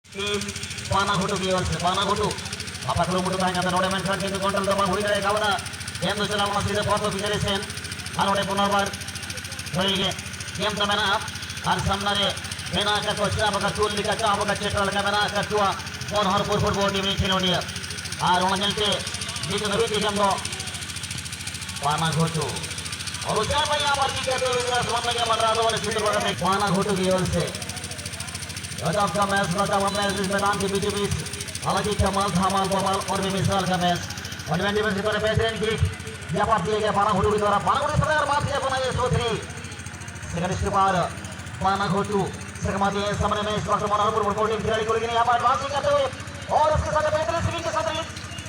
Team पाना घोटू की ओर से पाना घोटू apa kelompok tanya dan oleh mention ke kontrol depan huri dari kawan yang tu selama masih ada foto bicara sen kalau oleh punarbar boleh yang tu mana আর সামনে মেনা কা কোচা বকা চুল লিখা চা বকা চেটল কা মেনা কা চুয়া কোন হরপুর ফুটবল টিম খেলোনিয়া আর ওনাজলতে জিতে ধরে দিছামো পানা ঘোটু और क्या भाई यहाँ पर क्या तो समझ में क्या बन रहा था वाले सीधे बगल में पाना घोटू की ओर से गजब का मैच लगा हुआ मैच इस मैदान के बीचों बीच हालांकि कमाल धमाल बवाल और भी मिसाल का मैच और वेंटिवर से पर बेहतरीन किक यहाँ पर दिया गया पाना घोटू के द्वारा पाना घोटू सरदार मार दिया बनाया स्रोत्री सेकंड इसके बाद पाना घोटू सकमा दिए सामने में इस वक्त मनोहरपुर फुटबॉल टीम खिलाड़ी को लेकर यहाँ पर बाजी करते हुए और उसके साथ बेहतरीन स्विंग के साथ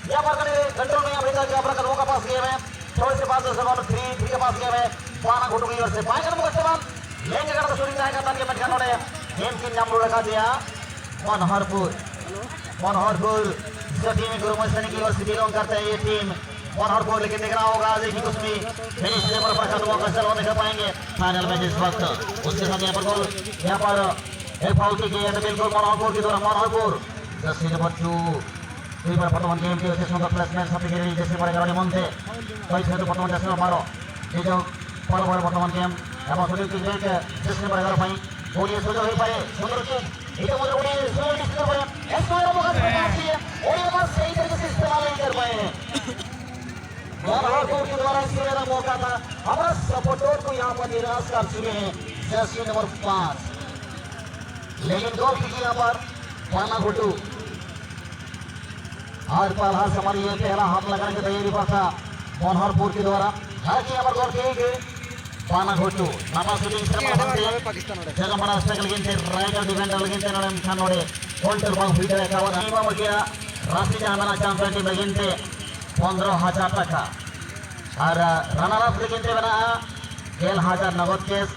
यहाँ पर कंट्रोल में अमेरिका के अपना कदमों का पास किए हुए थोड़े से पास सवाल 3 के पास गए पाना घोटू की ओर से पांच नंबर का सवाल लेंगे कर शूटिंग जाएगा ताकि मैच खाने गेम की नाम लगा दिया मनोहरपुर जो टीम गुरुमस्तानी की ओर से बिलोंग करते हैं ये टीम मनोहरपुर लेकिन देखना होगा आज की कुछ भी फिनिश पर कदमों का सवाल नहीं कर पाएंगे फाइनल में जिस वक्त उसके साथ यहाँ पर गोल यहाँ पर एक फाउल की गई है बिल्कुल मनोहरपुर की द्वारा मनोहरपुर जर्सी नंबर 2 पर प्रथम गेम के सेशन का प्लेसमेंट सब के लिए जैसे बड़े गाड़ी मनते कई से तो प्रथम जैसे मारो ये जो पर प्रथम गेम एवं सुनील की गेम के जैसे बड़े गाड़ी भाई बोलिए सुजो ही पाए सुंदर की ये मतलब उन्हें सुनील की स्कोर पर स्कोर मौका पास किया और ये बस सही तरीके से इस्तेमाल नहीं कर पाए मनोहरपुर के द्वारा इसका मौका था हमारा सपोर्टर को यहाँ पर निराश कर चुके हैं जर्सी नंबर 5 लेकिन गोल की यहाँ पर पाना घोटू आज पर हाथ हमारी ये पहला हाथ लगाने की तैयारी पर था मनोहरपुर के द्वारा हालांकि यहाँ पर गोल किए पाना घोटू नामा शूटिंग जगह बड़ा स्ट्राइक लगिनते राइटर डिफेंडर लगिनते नोडे खान नोडे होल्डर बाग हुई है कावन नीमा मकिया राशि जहां चैंपियन टीम लगिनते 15,000 টাকা और रनर अप लगिनते बना 1,000 नगद केस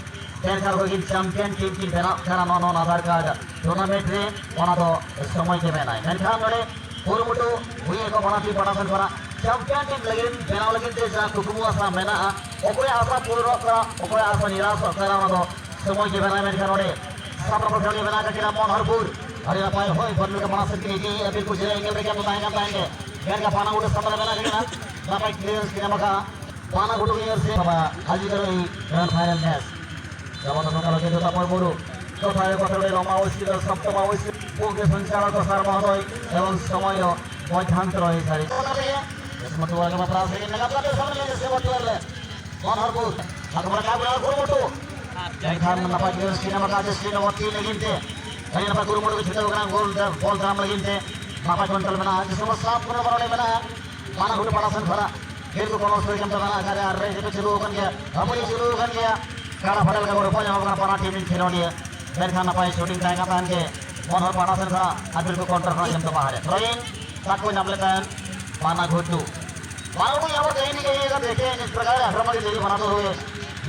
टेरकार होगी चैंपियन टीम की खेला नॉन आधार कार्ड टूर्नामेंट रे ओना तो समय के बेना मेनखान नोडे पुरुमुटु हुई को बनाती पड़ासन करा चैंपियन टीम लगिन बेना लगिनते जा कुकुमु आसा मेना ओकरे आशा पूर्ण करा ओकरे आशा निराश करा ना तो समय के बेना मेनखान नोडे सामने पर खेलने बना का मनोहरपुर अरे पाए होय बदल के बना सकते हैं अभी कुछ रहेंगे क्या बताएंगे गेंद का पाना घोटू सामने बना देना ना भाई क्लियरेंस की नमका पाना घोटू की ओर से हाजिर करो ये ग्रैंड फाइनल मैच जब तो सकाल के तो पर बोलू तो थारे पत्रे लम्बा अवस्थित सप्तम अवस्थित के संचालक सार महोदय एवं समय मध्यांतर है सारी इसमें तो आगे प्रयास लेकिन लगातार सामने जैसे बटलर मनोहरपुर अकबर का गुरुमुटु खान नपा की नमका जैसे नंबर 3 लगिनते कहीं नपा गुरुमुटु के छुटे होगा गोल ड्राम लगिनते नपा कंट्रोल बना जिसमें 7 कोना बना बना पाना घोटू पड़ासन खरा खेल को कोनो स्ट्राइक में बना करे और रेस पे शुरू हो गया अब ये शुरू हो गया काला फटल का गोल पहुंचा होगा पाना टीम खिलौनी फिर खान नपा शूटिंग जाएगा पहन के मनोहर पड़ासन खरा आदिल को काउंटर खरा गेम तो बाहर है थ्रोइन तक कोई नाम लेता है पाना घोटू यहाँ पर कहीं नहीं कहीं देखे जिस प्रकार आक्रमण की देरी बनाते हुए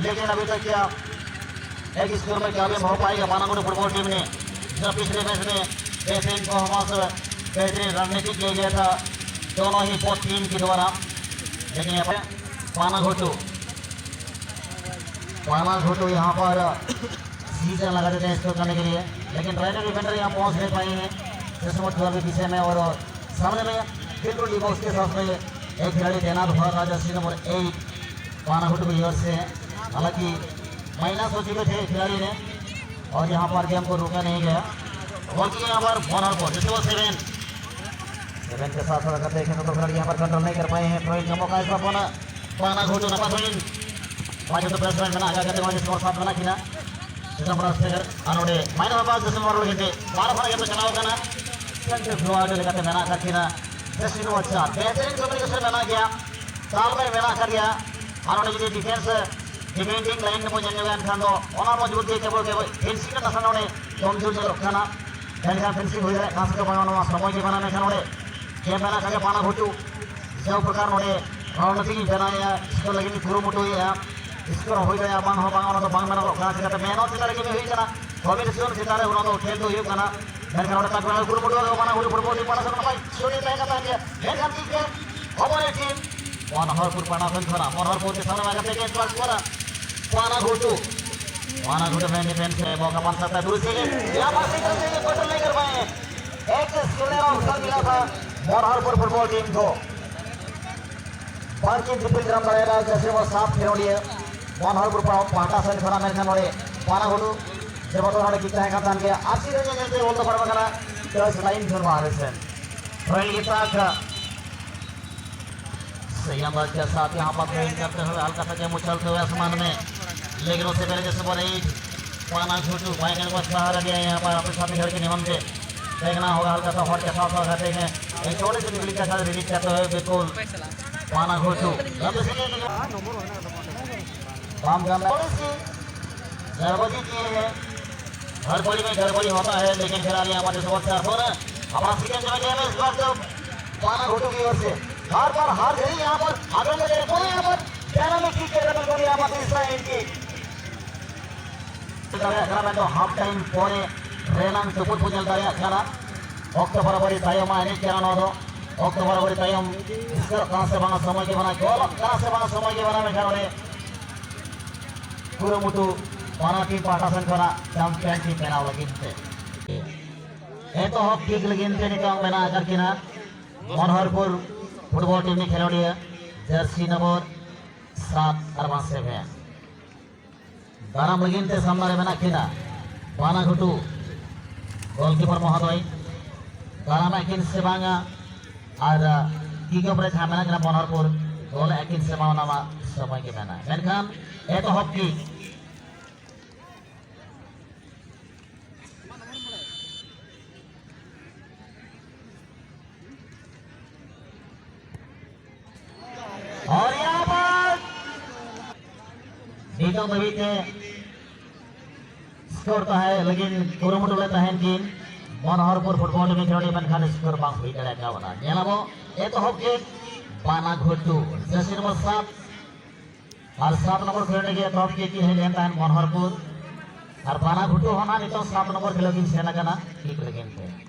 लेकिन अभी तक क्या एक स्कोर में कामयाब हो पाएगा पाना घोटू फुटबॉल टीम ने जो पिछले मैच में बेहतरीन परफॉर्मेंस बेहतरीन रणनीति किया गया था दोनों ही पोस्ट टीम के द्वारा लेकिन यहाँ पर पाना घोटू यहाँ पर सीजन लगा देते हैं स्कोर करने के लिए लेकिन राइडर डिफेंडर यहाँ पहुँच नहीं पाए हैं जिसमें 12 के पीछे में और सामने में बिल्कुल डिबा उसके साथ में एक खिलाड़ी तैनात हुआ था जर्सी नंबर 8 पाना घोटू की ओर से हालांकि माइनस हो चुके थे खिलाड़ी ने और यहाँ पर गेम को रोका नहीं गया बल्कि यहाँ पर मनोहरपुर जिसको 7 के साथ अगर देखें तो खिलाड़ी यहाँ पर कंट्रोल नहीं कर पाए हैं थ्रोइन का मौका ऐसा पाना घोटू नपा थ्रोइन पाँच तो प्रेसिडेंट बना आगे करते हुए जिसको साथ बना किना जिसमें बड़ा स्टेगर अनोडे माइनस पास जिसमें मारो लेकिन 12 गेम तो चला होगा ना सेंटर फ्लोर लेकर बना कर किना जैसे अच्छा बेहतरीन कम्युनिकेशन बना गया साल में बना कर गया अनोडे जी डिफेंस डिफेंडिंग लाइन में मुझे नहीं खान दो और मजबूत है केवल फेंसिंग का नशा नोडे कमजोर से रखना खेल फेंसिंग हो जाए खास कर बनाना समय के बनाने का नोडे गेम बना करके पाना घोटू जो प्रकार नोडे रणनीति बनाया इसको लेकिन गुरुमुटु है इसको हो गया बांग हो बांग तो बांग बना रखा से कहते मेहनत सितारे के हुई करना कॉम्बिनेशन सितारे होना तो खेल तो हुई करना मेरे खाना तक बना गुरुमुटु को बना गुरु फुटबॉल टीम बना सकता भाई छोटी रहेगा तो ये मेरे खान की हमारे टीम मनोहरपुर पाना खरा मनोहरपुर के सामने आगे के क्लास करा पाना घोटू में डिफेंस है मौका बन सकता है दूर से यहाँ पर कंट्रोल नहीं कर पाए सुनहरा अवसर मिला था मनोहरपुर फुटबॉल टीम को। बाकी डिफेंड रन रहेगा जैसे वो साफ खिलौड़ी मनोहरपुर पाटा से खड़ा मेरे नोड़े पाना घोटू जब तो नोड़े कितना है कप्तान के आशी रंजन जैसे बोल तो परवा करा क्रॉस लाइन जोन मारे से रॉयल का सही अंदाज के साथ यहाँ पर ट्रेन करते हुए हल्का सा गेम उछलते हुए आसमान में, लेकिन उससे पहले जैसे बोले पाना छूटू भाई को सहारा दिया यहाँ पर अपने साथी घर के नियम से देखना होगा। हल्का सा हॉट के साथ साथ देखें एक छोटे से बिजली के साथ रिलीज करते हुए बिल्कुल पाना घोटू काम करना गड़बड़ी किए हैं। गड़बड़ी में गड़बड़ी होता है, लेकिन खिलाड़ी हमारे बहुत साफ हो रहे हमारा सेकंड में इस बार तो पाना घोटू की ओर से बार बार हार गई। यहाँ पर आगे में बोले यहाँ पर डायनामिक किक के रन को यहाँ पर तीसरा इनकी तो हाफ टाइम परे रेनांग चुपुट पुजल दाया खेला वक्त बराबरी तायम अनेक खेला दो वक्त बराबरी तायम कहाँ से बना समय के बना गोल कहाँ से बना समय के बना में खेलोड़े पूरा मुटु पाना टीम पाटासन करा चैंपियनशिप बना लगिनते ये तो हॉक किक लगिनते निकाल बना कर किना मनोहरपुर फुटबॉल टीम ने खिलाड़ी है जर्सी नंबर 7 7 दाराम लगिनते सामने बना किना पाना घुटू गोलकीपर महोदय दाराम एकिन से बांगा और किक ऊपर थामना किना मनोहरपुर गोल एकिन से बांगा नामा समय के बना मेनखान ये तो हॉक किक और यहाँ पर बीतों बबीते स्कोर तो है, लेकिन कुरुमुटु लेता है कि मनोहरपुर फुटबॉल में खिलाड़ी बनखाने स्कोर बांग हुई तरह का बना ये ना वो ये तो होके पाना घोटू जैसे नंबर 7 और 7 नंबर खिलाड़ी के टॉप के की है लेता है मनोहरपुर और पाना घोटू होना नहीं तो 7 नंबर खिलाड़ी सेना का ना ठीक लगेंगे थे।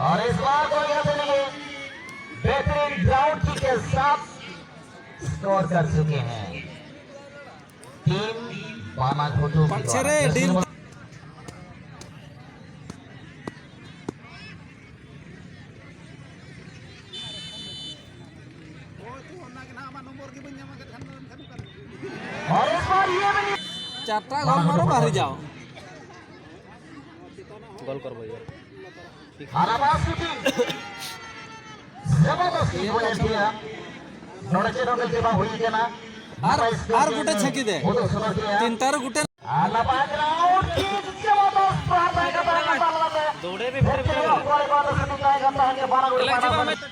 और इस बार को यहाँ से नहीं बेहतरीन ग्राउंड की के साथ स्कोर कर चुके हैं टीम पाना घोटू और इस बार ये भी चारटा गोल मारो बाहर जाओ गोल कर भैया आराबाद शूटिंग जबरदस्त गोल दिया नोड़े नोड़े देवा हुई के ना आर गुटे छकी दे तीन तार गुटे आलाबाद राउंड की जबरदस्त प्रहार का बाला दौड़े भी फिर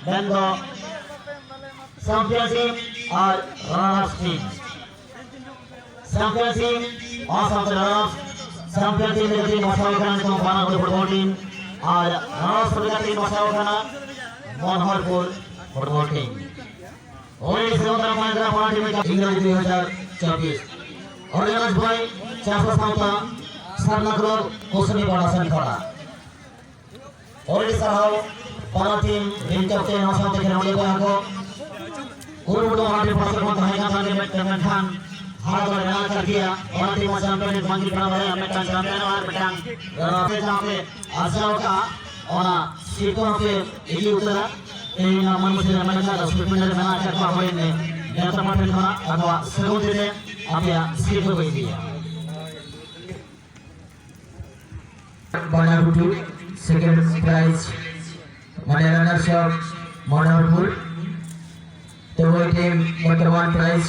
बेंगो चैंपियन टीम और रनर्स टीम चैंपियन टीम और चैंपियन टीम की टीम मसाओ खाना को पाना फुटबॉल टीम और रनर्स टीम मसाओ खाना मनोहरपुर फुटबॉल टीम और इस तरह का पाना टीम का इंग्लैंड 2024 और रनर्स भाई 400 सामना करो कोसनी बड़ा सन खड़ा और इस तरह पाना टीम टीम कैप्टन मसाओ के खिलाड़ी को कुरुमुटु हमारे पास में रहेगा ताकि मैं कैमन खान हाथ में डाल कर दिया और टीम चैंपियन इस मंगी बना रहे हमें चैंपियन और बेटांग पे जाके आजाओ का और सीटों पे इली उतरा इन मन मुझे मैंने कहा स्पीडमेंट बना कर पावे ने मैं तो मार्टिन बना अथवा सेकंड ने अब या सीट पे दिया बानागुटू सेकंड प्राइज माने रनर्स अप मनोहरपुर तो वो टीम नंबर 1 प्राइज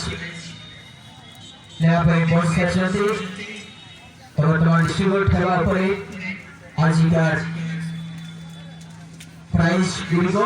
यहाँ पे बहुत से अच्छे तो वर्तमान डिस्ट्रीब्यूट करवा पड़े आजीकार प्राइज गुड़ी को